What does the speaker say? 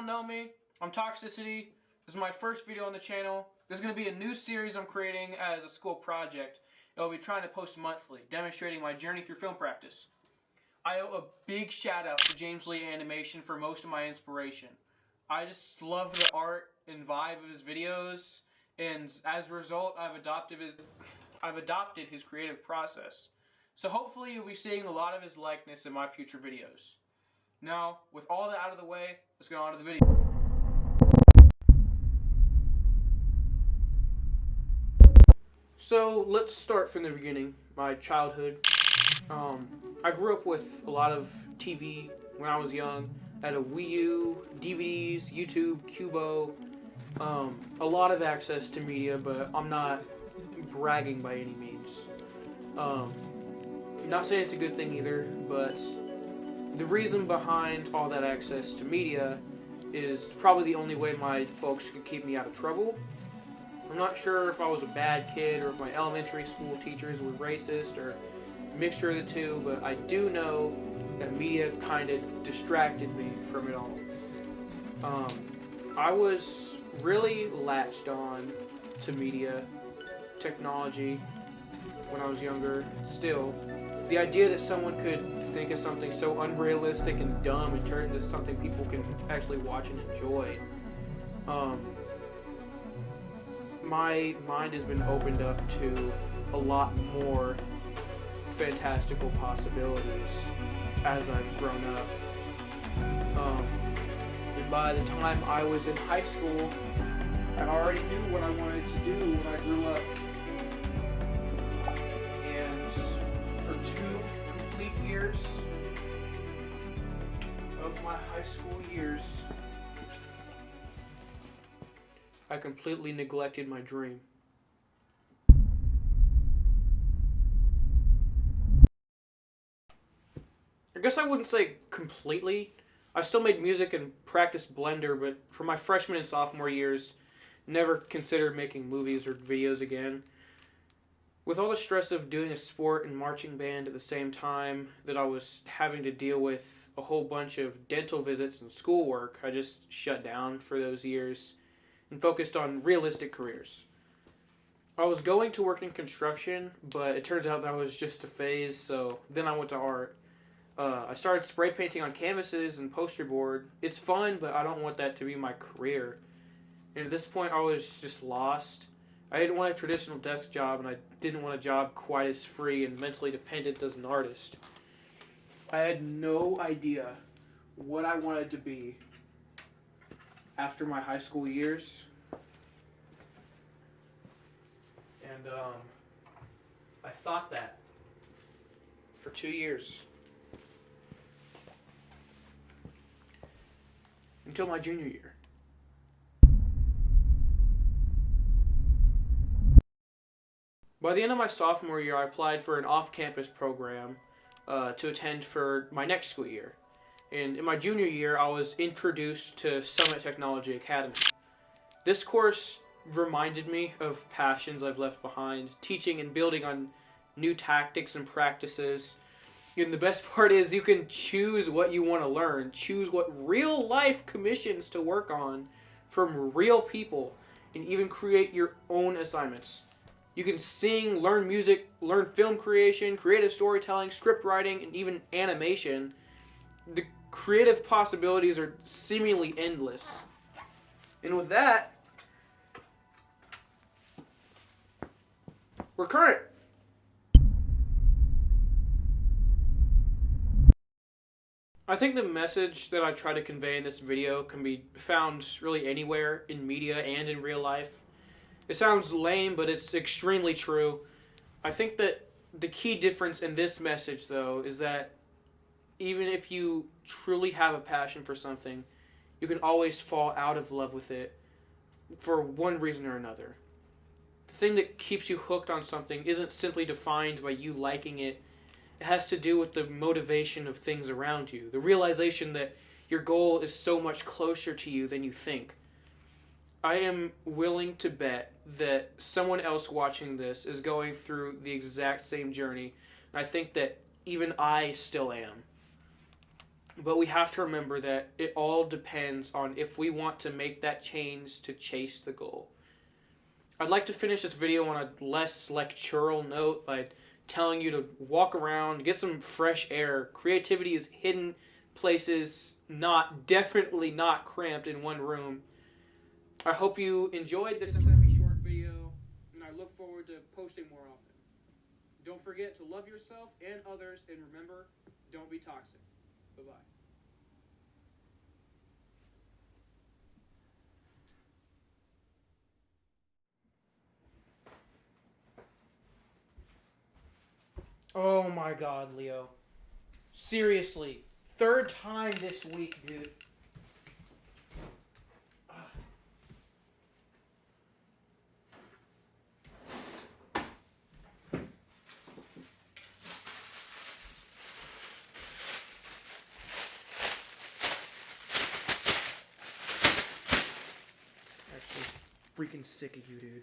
don't know me, I'm Toxicity. This is my first video on the channel. There's going to be a new series I'm creating as a school project. I'll be trying to post monthly, demonstrating my journey through film practice. I owe a big shout out to James Lee Animation for most of my inspiration. I just love the art and vibe of his videos, and as a result, I've adopted his creative process. So hopefully you'll be seeing a lot of his likeness in my future videos. Now, with all that out of the way, let's get on to the video. So let's start from the beginning, my childhood. I grew up with a lot of TV when I was young. I had a Wii U, DVDs, YouTube, Cubo, a lot of access to media, but I'm not bragging by any means. Not saying it's a good thing either, but the reason behind all that access to media is probably the only way my folks could keep me out of trouble. I'm not sure if I was a bad kid or if my elementary school teachers were racist or a mixture of the two, but I do know that media kind of distracted me from it all. I was really latched on to media, technology, when I was younger. Still, the idea that someone could think of something so unrealistic and dumb and turn it into something people can actually watch and enjoy. My mind has been opened up to a lot more fantastical possibilities as I've grown up. And by the time I was in high school, I already knew what I wanted to do when I grew up. And for 2 complete years of my high school years, I completely neglected my dream. I guess I wouldn't say completely. I still made music and practiced Blender, but for my freshman and sophomore years, never considered making movies or videos again. With all the stress of doing a sport and marching band at the same time that I was having to deal with a whole bunch of dental visits and schoolwork, I just shut down for those years and focused on realistic careers. I was going to work in construction, but it turns out that was just a phase, so then I went to art. I started spray painting on canvases and poster board. It's fun, but I don't want that to be my career. And at this point, I was just lost. I didn't want a traditional desk job, and I didn't want a job quite as free and mentally dependent as an artist. I had no idea what I wanted to be after my high school years. And I thought that for 2 years. Until my junior year. By the end of my sophomore year, I applied for an off-campus program to attend for my next school year. And in my junior year, I was introduced to Summit Technology Academy. This course reminded me of passions I've left behind, teaching and building on new tactics and practices. And the best part is you can choose what you want to learn, choose what real life commissions to work on from real people, and even create your own assignments. You can sing, learn music, learn film creation, creative storytelling, script writing, and even animation. The creative possibilities are seemingly endless. And with that, we're current. I think the message that I try to convey in this video can be found really anywhere in media and in real life. It sounds lame, but it's extremely true. I think that the key difference in this message, though, is that even if you truly have a passion for something, you can always fall out of love with it for one reason or another. The thing that keeps you hooked on something isn't simply defined by you liking it. It has to do with the motivation of things around you, the realization that your goal is so much closer to you than you think. I am willing to bet that someone else watching this is going through the exact same journey, and I think that even I still am. But we have to remember that it all depends on if we want to make that change to chase the goal. I'd like to finish this video on a less lectural note by telling you to walk around, get some fresh air. Creativity is hidden places, definitely not cramped in one room. I hope you enjoyed this semi-short video, and I look forward to posting more often. Don't forget to love yourself and others, and remember, don't be toxic. Bye-bye. Oh my god, Leo. Seriously. Third time this week, dude. Actually, freaking sick of you, dude.